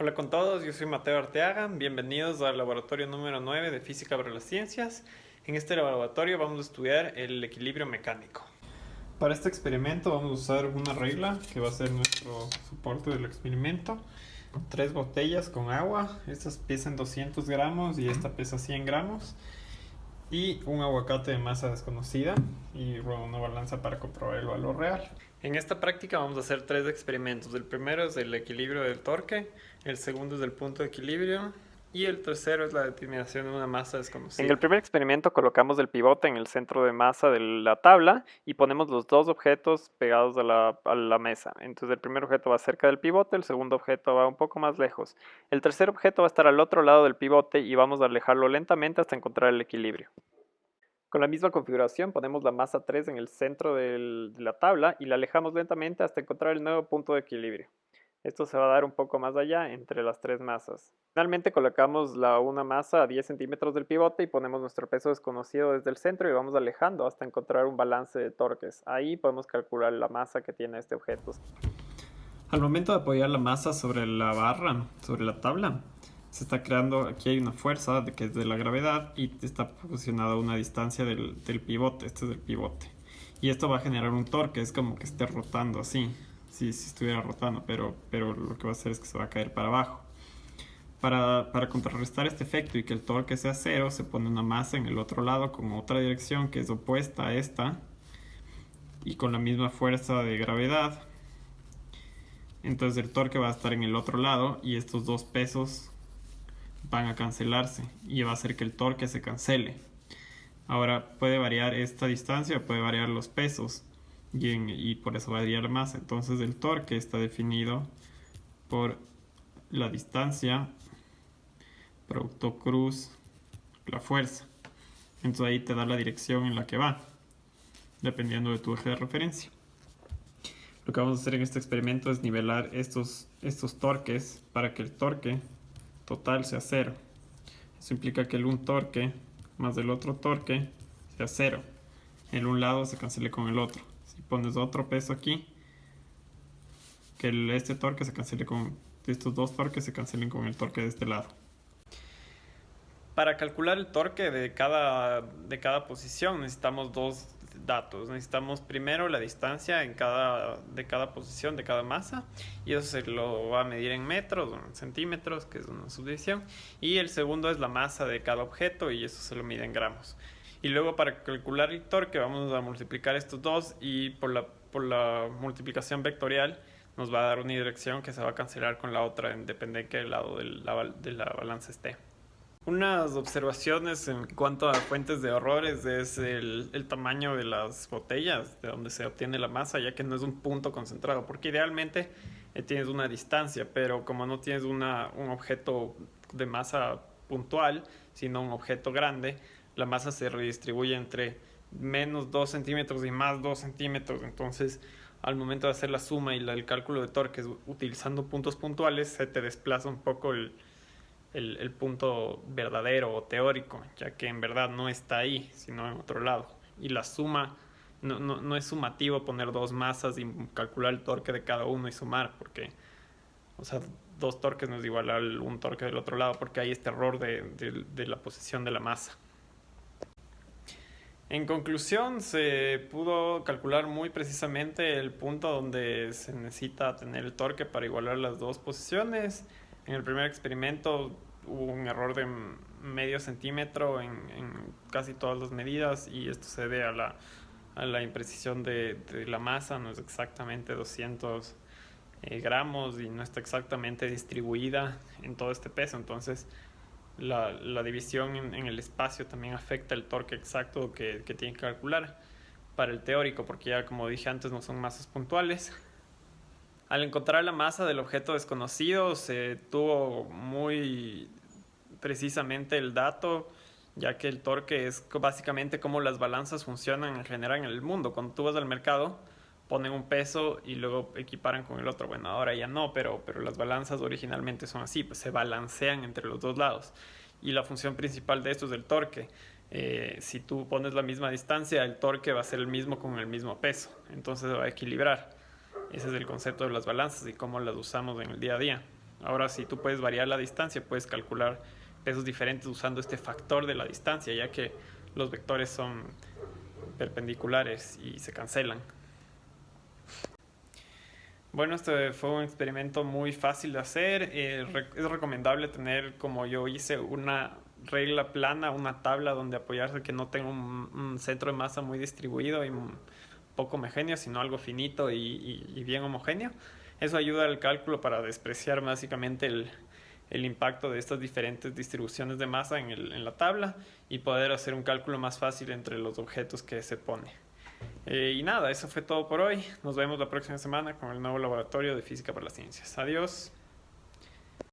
Hola con todos, yo soy Mateo Arteaga, bienvenidos al laboratorio número 9 de Física para las Ciencias. En este laboratorio vamos a estudiar el equilibrio mecánico. Para este experimento vamos a usar una regla que va a ser nuestro soporte del experimento. 3 botellas con agua, estas pesan 200 gramos y esta pesa 100 gramos. Y un aguacate de masa desconocida y una balanza para comprobar el valor real. En esta práctica vamos a hacer 3 experimentos. El primero es el equilibrio del torque, el segundo es el punto de equilibrio y el tercero es la determinación de una masa desconocida. En el primer experimento colocamos el pivote en el centro de masa de la tabla y ponemos los dos objetos pegados a la mesa. Entonces el primer objeto va cerca del pivote, el segundo objeto va un poco más lejos. El tercer objeto va a estar al otro lado del pivote y vamos a alejarlo lentamente hasta encontrar el equilibrio. Con la misma configuración ponemos la masa 3 en el centro de la tabla y la alejamos lentamente hasta encontrar el nuevo punto de equilibrio. Esto se va a dar un poco más allá entre las 3 masas. Finalmente colocamos una masa a 10 centímetros del pivote y ponemos nuestro peso desconocido desde el centro y vamos alejando hasta encontrar un balance de torques. Ahí podemos calcular la masa que tiene este objeto. Al momento de apoyar la masa sobre la barra, sobre la tabla, se está creando, aquí hay una fuerza que es de la gravedad y está posicionada a una distancia del pivote, este es el pivote. Y esto va a generar un torque, es como que esté rotando así, si estuviera rotando, pero lo que va a hacer es que se va a caer para abajo. Para contrarrestar este efecto y que el torque sea cero, se pone una masa en el otro lado con otra dirección que es opuesta a esta y con la misma fuerza de gravedad. Entonces el torque va a estar en el otro lado y estos dos pesos van a cancelarse y va a hacer que el torque se cancele. Ahora puede variar esta distancia, puede variar los pesos y por eso va a variar la masa. Entonces el torque está definido por la distancia, producto cruz, la fuerza. Entonces ahí te da la dirección en la que va, dependiendo de tu eje de referencia. Lo que vamos a hacer en este experimento es nivelar estos torques para que el torque total sea cero. Eso implica que el un torque más el otro torque sea cero. El un lado se cancele con el otro. Si pones otro peso aquí, que este torque se cancele con estos dos torques, se cancelen con el torque de este lado. Para calcular el torque de cada posición necesitamos dos datos. Necesitamos primero la distancia de cada posición, de cada masa, y eso se lo va a medir en metros o en centímetros, que es una subdivisión, y el segundo es la masa de cada objeto y eso se lo mide en gramos. Y luego para calcular el torque vamos a multiplicar estos dos y por la multiplicación vectorial nos va a dar una dirección que se va a cancelar con la otra, depende de qué lado de la balanza esté. Unas observaciones en cuanto a fuentes de errores es el tamaño de las botellas, de donde se obtiene la masa, ya que no es un punto concentrado, porque idealmente tienes una distancia, pero como no tienes un objeto de masa puntual, sino un objeto grande, la masa se redistribuye entre menos 2 centímetros y más 2 centímetros, entonces al momento de hacer la suma y el cálculo de torques utilizando puntos puntuales, se te desplaza un poco el punto verdadero o teórico, ya que en verdad no está ahí, sino en otro lado. Y la suma no es sumativo poner dos masas y calcular el torque de cada uno y sumar, porque, o sea, dos torques no es igual a un torque del otro lado, porque hay este error de la posición de la masa. En conclusión, se pudo calcular muy precisamente el punto donde se necesita tener el torque para igualar las dos posiciones. En el primer experimento hubo un error de medio centímetro en casi todas las medidas y esto se debe a la imprecisión de la masa, no es exactamente 200 gramos y no está exactamente distribuida en todo este peso, entonces la división en el espacio también afecta el torque exacto que tiene que calcular para el teórico, porque ya como dije antes no son masas puntuales. Al encontrar la masa del objeto desconocido se tuvo muy precisamente el dato, ya que el torque es básicamente cómo las balanzas funcionan en general en el mundo. Cuando tú vas al mercado ponen un peso y luego equiparan con el otro. Bueno, ahora ya no, pero las balanzas originalmente son así, pues se balancean entre los dos lados. Y la función principal de esto es el torque. Si tú pones la misma distancia, el torque va a ser el mismo con el mismo peso, entonces se va a equilibrar. Ese es el concepto de las balanzas y cómo las usamos en el día a día. Ahora, si tú puedes variar la distancia, puedes calcular pesos diferentes usando este factor de la distancia, ya que los vectores son perpendiculares y se cancelan. Bueno, este fue un experimento muy fácil de hacer. Es recomendable tener, como yo hice, una regla plana, una tabla donde apoyarse, que no tenga un centro de masa muy distribuido y un poco homogéneo, sino algo finito y bien homogéneo. Eso ayuda al cálculo para despreciar básicamente el impacto de estas diferentes distribuciones de masa en la tabla y poder hacer un cálculo más fácil entre los objetos que se pone. Y nada, eso fue todo por hoy. Nos vemos la próxima semana con el nuevo laboratorio de Física para las Ciencias. Adiós.